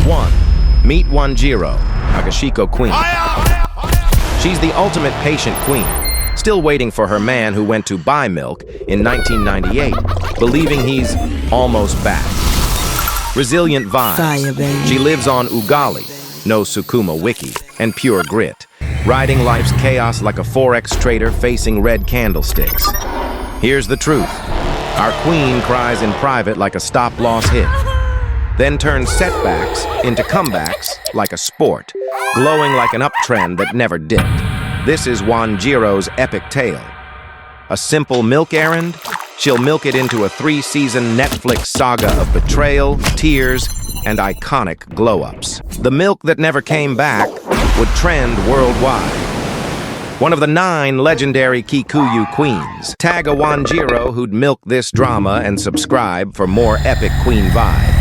1. Meet Wanjirũ, Agashiko Queen. She's the ultimate patient queen, still waiting for her man who went to buy milk in 1998, believing he's almost back. Resilient vibes. Fire, baby. She lives on ugali, no Sukuma wiki, and pure grit, riding life's chaos like a Forex trader facing red candlesticks. Here's the truth. Our queen cries in private like a stop-loss hit, then turns setbacks into comebacks like a sport, glowing like an uptrend that never dipped. This is Wanjirũ's epic tale. A simple milk errand? She'll milk it into a 3-season Netflix saga of betrayal, tears, and iconic glow-ups. The milk that never came back would trend worldwide. One of the 9 legendary Kikuyu queens. Tag a Wanjirũ who'd milk this drama and subscribe for more epic queen vibes.